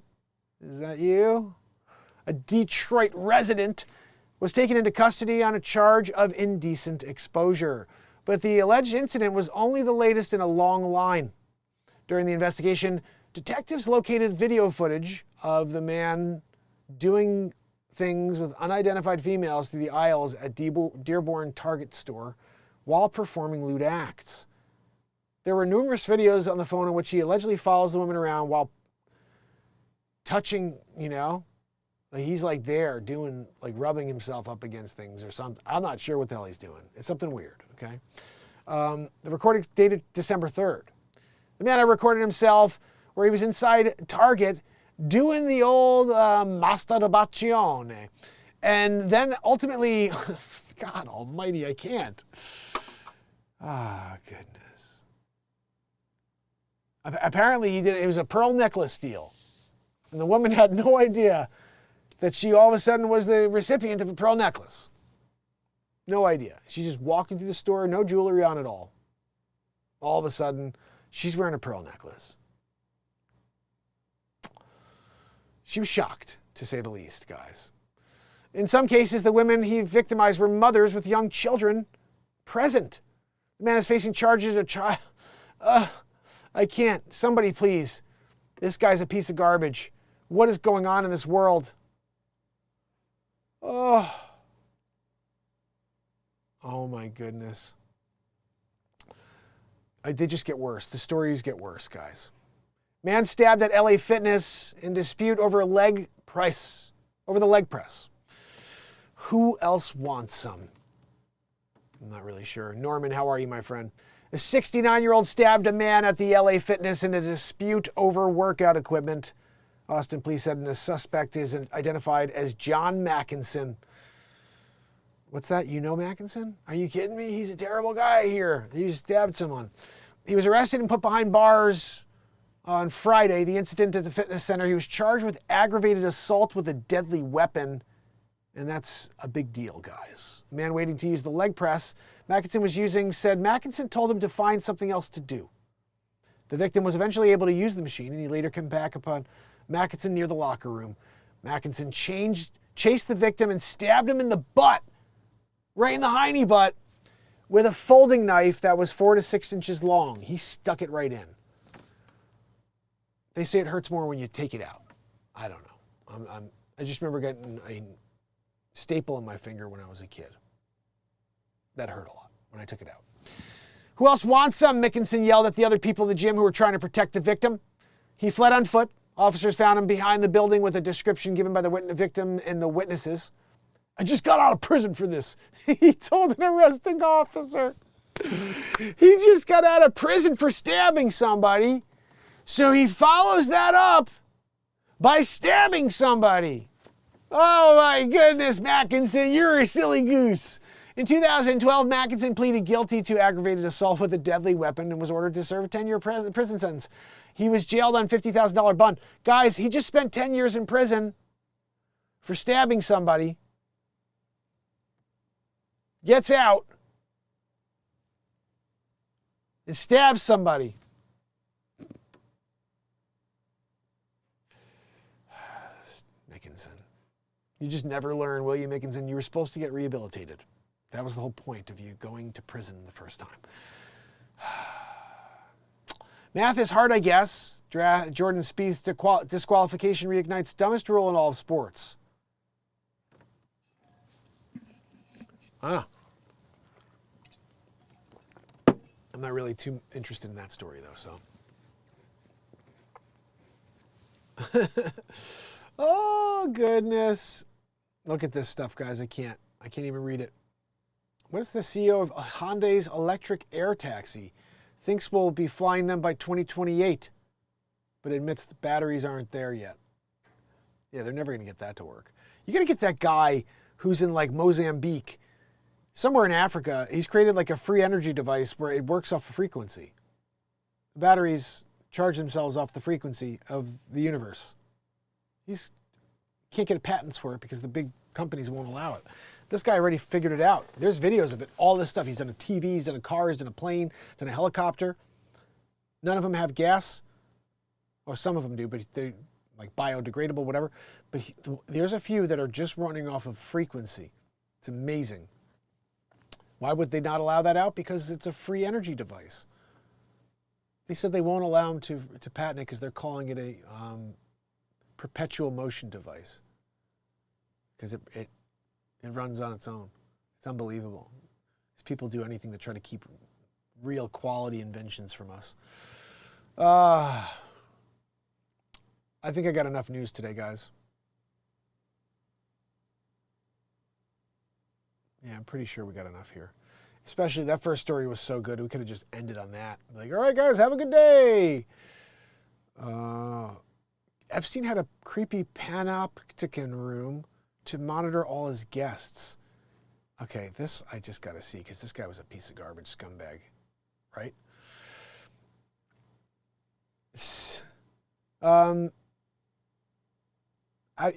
is that you? A Detroit resident was taken into custody on a charge of indecent exposure. But the alleged incident was only the latest in a long line. During the investigation, detectives located video footage of the man doing things with unidentified females through the aisles at Dearborn Target store while performing lewd acts. There were numerous videos on the phone in which he allegedly follows the woman around while touching, like he's like there doing, like rubbing himself up against things or something. I'm not sure what the hell he's doing. It's something weird, okay? The recording dated December 3rd. The man recorded himself where he was inside Target doing the old masturbazione. And then ultimately, God almighty, I can't. Ah, goodness. Apparently it was a pearl necklace deal. And the woman had no idea that she all of a sudden was the recipient of a pearl necklace. No idea. She's just walking through the store, no jewelry on at all. All of a sudden, she's wearing a pearl necklace. She was shocked, to say the least, guys. In some cases, the women he victimized were mothers with young children present. The man is facing charges of child. I can't. Somebody, please. This guy's a piece of garbage. What is going on in this world? Oh my goodness. They just get worse. The stories get worse, guys. Man stabbed at LA Fitness in dispute over the leg press. Who else wants some? I'm not really sure. Norman, how are you, my friend? A 69-year-old stabbed a man at the LA Fitness in a dispute over workout equipment. Austin police said the suspect is identified as John Mackinson. What's that? You know Mackinson? Are you kidding me? He's a terrible guy here. He stabbed someone. He was arrested and put behind bars on Friday. The incident at the fitness center. He was charged with aggravated assault with a deadly weapon. And that's a big deal, guys. A man waiting to use the leg press Mackinson was using said Mackinson told him to find something else to do. The victim was eventually able to use the machine, and he later came back upon Mackinson near the locker room. Mackinson chased the victim and stabbed him in the butt, right in the hiney butt, with a folding knife that was 4 to 6 inches long. He stuck it right in. They say it hurts more when you take it out. I don't know. I just remember getting a staple in my finger when I was a kid. That hurt a lot when I took it out. Who else wants some? Mackinson yelled at the other people in the gym who were trying to protect the victim. He fled on foot. Officers found him behind the building with a description given by the victim and the witnesses. I just got out of prison for this, he told an arresting officer. He just got out of prison for stabbing somebody, so he follows that up by stabbing somebody. Oh my goodness, Mackinson, you're a silly goose. In 2012, Mackinson pleaded guilty to aggravated assault with a deadly weapon and was ordered to serve a 10-year prison sentence. He was jailed on $50,000 bond. Guys, he just spent 10 years in prison for stabbing somebody. Gets out and stabs somebody. Mackinson. You just never learn, will you, Mackinson? You were supposed to get rehabilitated. That was the whole point of you going to prison the first time. Math is hard, I guess. Jordan Spieth's disqualification reignites dumbest rule in all of sports. I'm not really too interested in that story, though, so. Oh, goodness. Look at this stuff, guys. I can't even read it. What is the CEO of Hyundai's electric air taxi? Thinks we'll be flying them by 2028, but admits the batteries aren't there yet. Yeah, they're never going to get that to work. You got to get that guy who's in like Mozambique, somewhere in Africa. He's created like a free energy device where it works off a frequency. The batteries charge themselves off the frequency of the universe. He's can't get patents for it because the big companies won't allow it. This guy already figured it out. There's videos of it, all this stuff. He's done a TV, he's done a car, he's done a plane, he's done a helicopter. None of them have gas. Or some of them do, but they're like biodegradable, whatever. But there's a few that are just running off of frequency. It's amazing. Why would they not allow that out? Because it's a free energy device. They said they won't allow them to patent it because they're calling it a perpetual motion device. Because it runs on its own. It's unbelievable. These people do anything to try to keep real quality inventions from us. I think I got enough news today, guys. Yeah, I'm pretty sure we got enough here. Especially that first story was so good. We could have just ended on that. Like, all right, guys, have a good day. Epstein had a creepy panopticon room to monitor all his guests. Okay, this I just got to see because this guy was a piece of garbage scumbag, right?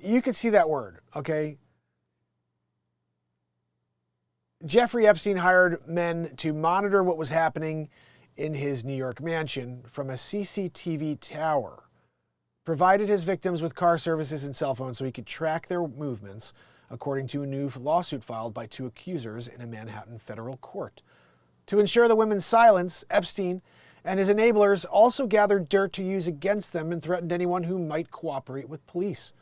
You could see that word, okay? Jeffrey Epstein hired men to monitor what was happening in his New York mansion from a CCTV tower, provided his victims with car services and cell phones so he could track their movements, according to a new lawsuit filed by 2 accusers in a Manhattan federal court. To ensure the women's silence, Epstein and his enablers also gathered dirt to use against them and threatened anyone who might cooperate with police.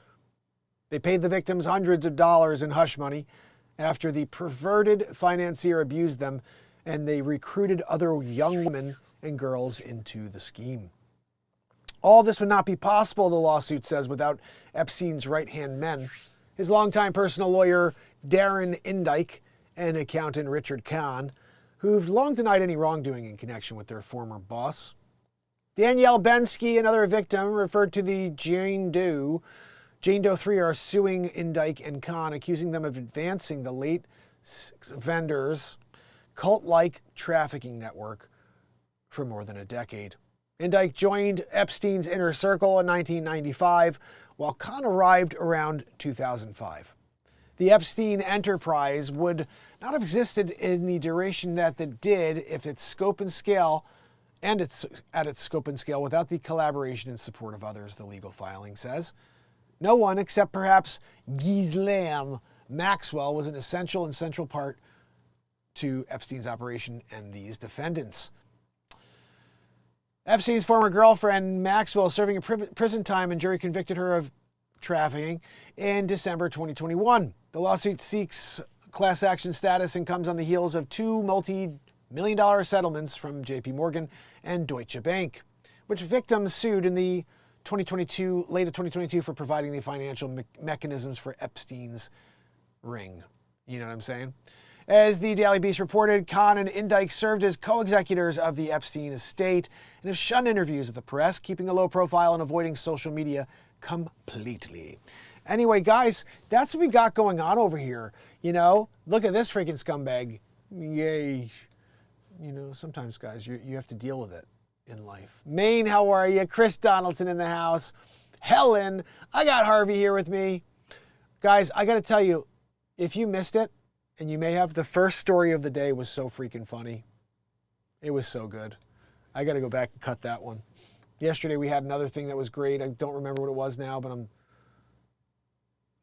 They paid the victims hundreds of dollars in hush money after the perverted financier abused them, and they recruited other young women and girls into the scheme. All this would not be possible, the lawsuit says, without Epstein's right-hand men. His longtime personal lawyer, Darren Indike and accountant Richard Kahn, who've long denied any wrongdoing in connection with their former boss. Danielle Bensky, another victim, referred to the Jane Doe. Jane Doe 3 are suing Indike and Kahn, accusing them of advancing the late vendor's cult-like trafficking network for more than a decade. Indike joined Epstein's inner circle in 1995, while Kahn arrived around 2005. The Epstein enterprise would not have existed in the duration that it did if its scope and scale, and at its scope and scale, without the collaboration and support of others, the legal filing says. No one, except perhaps Ghislaine Maxwell, was an essential and central part to Epstein's operation and these defendants. Epstein's former girlfriend, Maxwell, serving a prison time, and jury convicted her of trafficking in December 2021. The lawsuit seeks class action status and comes on the heels of two multi-million-dollar settlements from JP Morgan and Deutsche Bank, which victims sued in the late of 2022 for providing the financial mechanisms for Epstein's ring. You know what I'm saying? As the Daily Beast reported, Kahn and Indike served as co-executors of the Epstein estate and have shunned interviews with the press, keeping a low profile and avoiding social media completely. Anyway, guys, that's what we got going on over here. You know, look at this freaking scumbag. Yay. You know, sometimes, guys, you have to deal with it in life. Maine, how are you? Chris Donaldson in the house. Helen, I got Harvey here with me. Guys, I got to tell you, if you missed it, and you may have, the first story of the day was so freaking funny. It was so good. I got to go back and cut that one. Yesterday we had another thing that was great. I don't remember what it was now, but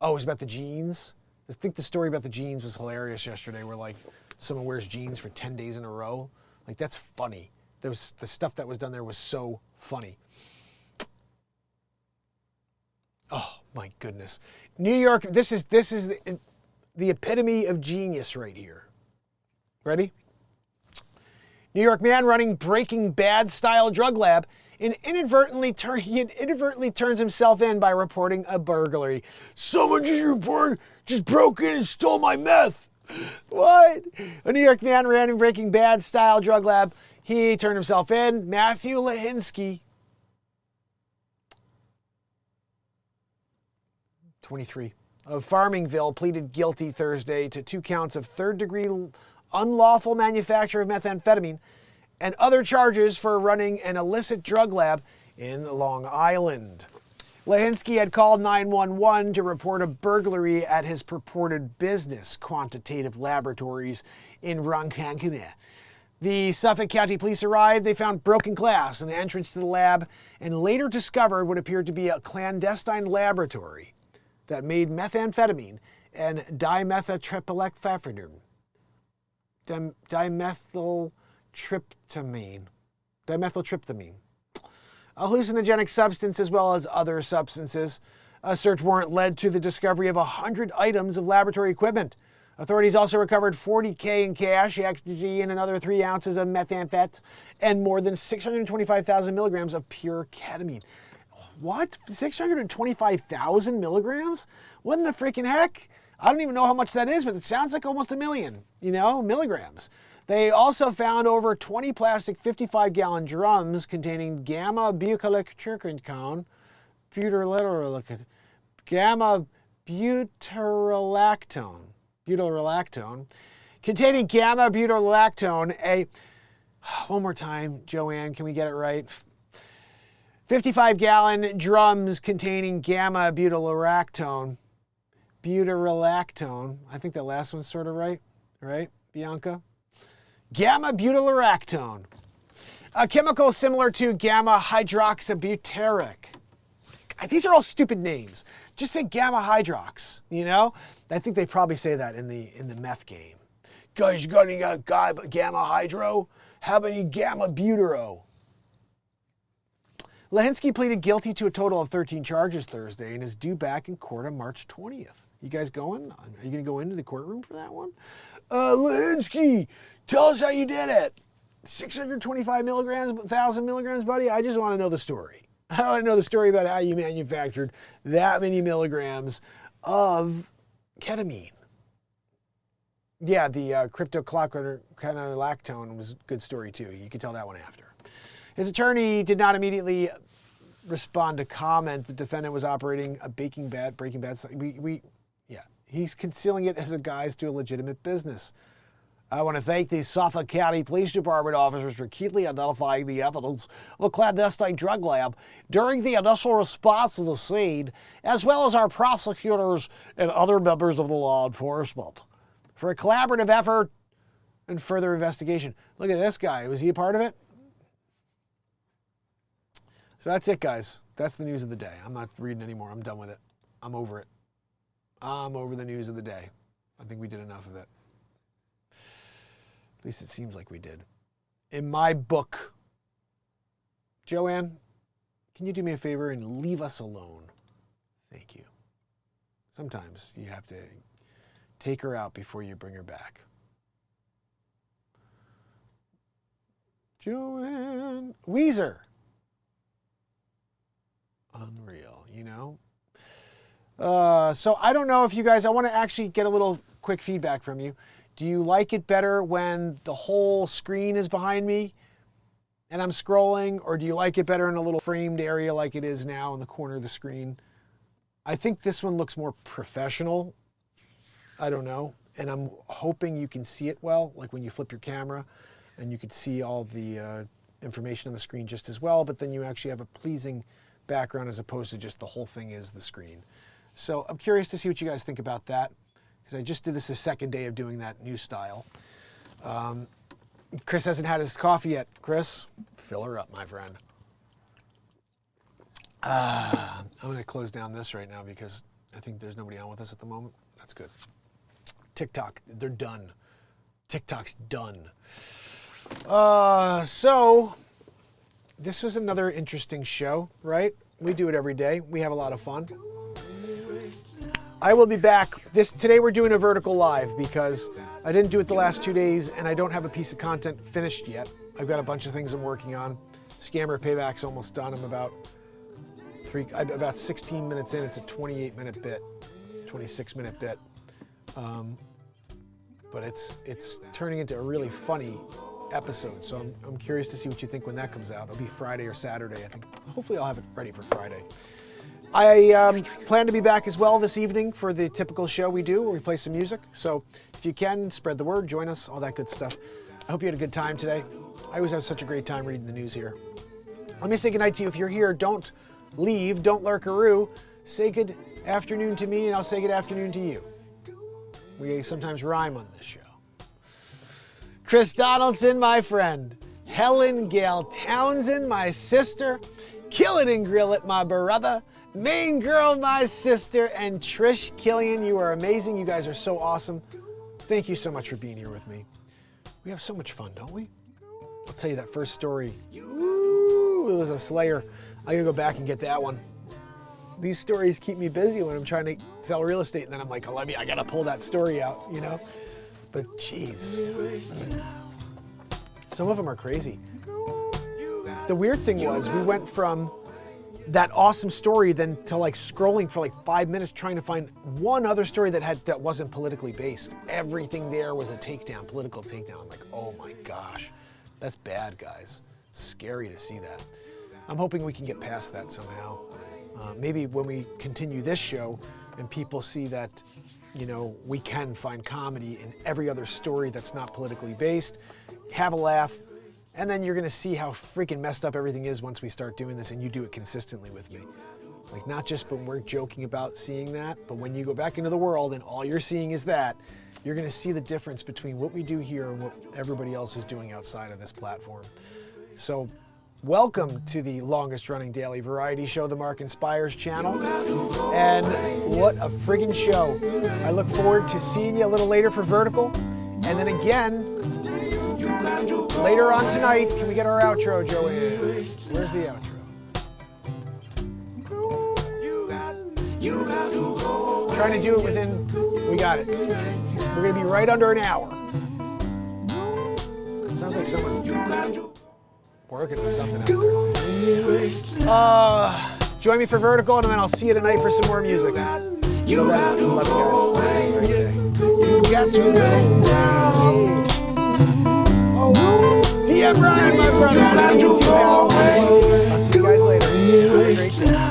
oh, it was about the jeans. I think the story about the jeans was hilarious yesterday, where like someone wears jeans for 10 days in a row. Like, that's funny. There was, the stuff that was done there was so funny. Oh my goodness. New York, this is the epitome of genius right here. Ready? New York man running Breaking Bad style drug lab he inadvertently turns himself in by reporting a burglary. Someone just broke in and stole my meth. What? A New York man ran in Breaking Bad style drug lab. He turned himself in. Matthew Lahinsky, 23, of Farmingville, pleaded guilty Thursday to 2 counts of third-degree unlawful manufacture of methamphetamine and other charges for running an illicit drug lab in Long Island. Lahinsky had called 911 to report a burglary at his purported business, Quantitative Laboratories, in Ronkonkoma. The Suffolk County Police arrived. They found broken glass in the entrance to the lab and later discovered what appeared to be a clandestine laboratory that made methamphetamine and dimethyltryptamine. Dimethyltryptamine, a hallucinogenic substance, as well as other substances. A search warrant led to the discovery of 100 items of laboratory equipment. Authorities also recovered $40,000 in cash, ecstasy, and another 3 ounces of methamphetamine, and more than 625,000 milligrams of pure ketamine. What? 625,000 milligrams? What in the freaking heck? I don't even know how much that is, but it sounds like almost 1 million, milligrams. They also found over 20 plastic 55-gallon drums containing gamma-butyroacetone, gamma-butyrolactone, containing gamma-butyrolactone, one more time, Joanne, can we get it right? 55-gallon drums containing gamma-butyrolactone. I think that last one's sort of right, Bianca? Gamma-butyrolactone, a chemical similar to gamma-hydroxybutyric. These are all stupid names. Just say gamma-hydrox, I think they probably say that in the meth game. Guys, you got any gamma-hydro? How about any gamma-butyro? Lahinsky pleaded guilty to a total of 13 charges Thursday and is due back in court on March 20th. You guys going? Are you going to go into the courtroom for that one? Lahinsky, tell us how you did it. 625 milligrams, 1,000 milligrams, buddy? I just want to know the story. I want to know the story about how you manufactured that many milligrams of ketamine. Yeah, the crypto clockwork kind of lactone was a good story too. You can tell that one after. His attorney did not immediately respond to comment. The defendant was operating a Breaking Bad. Yeah, he's concealing it as a guise to a legitimate business. I want to thank the Suffolk County Police Department officers for keenly identifying the evidence of a clandestine drug lab during the initial response to the scene, as well as our prosecutors and other members of the law enforcement for a collaborative effort and further investigation. Look at this guy. Was he a part of it? So that's it, guys. That's the news of the day. I'm not reading anymore. I'm done with it. I'm over it. I'm over the news of the day. I think we did enough of it. At least it seems like we did. In my book. Joanne, can you do me a favor and leave us alone? Thank you. Sometimes you have to take her out before you bring her back. Joanne. Weezer. Unreal, you know? So I don't know if you guys, I want to actually get a little quick feedback from you. Do you like it better when the whole screen is behind me and I'm scrolling, or do you like it better in a little framed area like it is now in the corner of the screen? I think this one looks more professional. I don't know. And I'm hoping you can see it well, like when you flip your camera and you can see all the information on the screen just as well, but then you actually have a pleasing background as opposed to just the whole thing is the screen. So I'm curious to see what you guys think about that, because I just did this the second day of doing that new style. Chris hasn't had his coffee yet. Chris, fill her up, my friend. I'm going to close down this right now because I think there's nobody on with us at the moment. That's good. TikTok, they're done. TikTok's done. So this was another interesting show, right? We do it every day. We have a lot of fun. I will be back. Today we're doing a vertical live because I didn't do it the last 2 days and I don't have a piece of content finished yet. I've got a bunch of things I'm working on. Scammer Payback's almost done. I'm about 16 minutes in. It's a 28-minute bit, 26-minute bit. But it's turning into a really funny episode. So I'm curious to see what you think when that comes out. It'll be Friday or Saturday, I think. Hopefully I'll have it ready for Friday. I plan to be back as well this evening for the typical show we do where we play some music. So if you can, spread the word, join us, all that good stuff. I hope you had a good time today. I always have such a great time reading the news here. Let me say goodnight to you. If you're here, don't leave, don't lurkaroo. Say good afternoon to me and I'll say good afternoon to you. We sometimes rhyme on this show. Chris Donaldson, my friend. Helen Gale Townsend, my sister. Kill It and Grill It, my brother. Main Girl, my sister. And Trish Killian, you are amazing. You guys are so awesome. Thank you so much for being here with me. We have so much fun, don't we? I'll tell you that first story. Ooh, it was a slayer. I gotta go back and get that one. These stories keep me busy when I'm trying to sell real estate, and then I'm like, I gotta pull that story out, you know? But geez, some of them are crazy. The weird thing was we went from that awesome story then to like scrolling for like 5 minutes trying to find one other story that wasn't politically based. Everything there was a takedown, political takedown. I'm like, oh my gosh, that's bad, guys. It's scary to see that. I'm hoping we can get past that somehow. Maybe when we continue this show and people see that, you know, we can find comedy in every other story that's not politically based, have a laugh, and then you're gonna see how freaking messed up everything is once we start doing this and you do it consistently with me. Like, not just when we're joking about seeing that, but when you go back into the world and all you're seeing is that, you're gonna see the difference between what we do here and what everybody else is doing outside of this platform. So, welcome to the longest running daily variety show, the Mark Inspires channel. And what a friggin' show. I look forward to seeing you a little later for Vertical. And then again, later on tonight, can we get our outro, Joanne? Where's the outro? Trying to do it within, we got it. We're gonna be right under an hour. Sounds like someone's working on something out there. Join me for Vertical, and then I'll see you tonight for some more music. Love you guys. Have a great day. We got to DM Ryan, my brother. I'll see you guys later. Have a great day.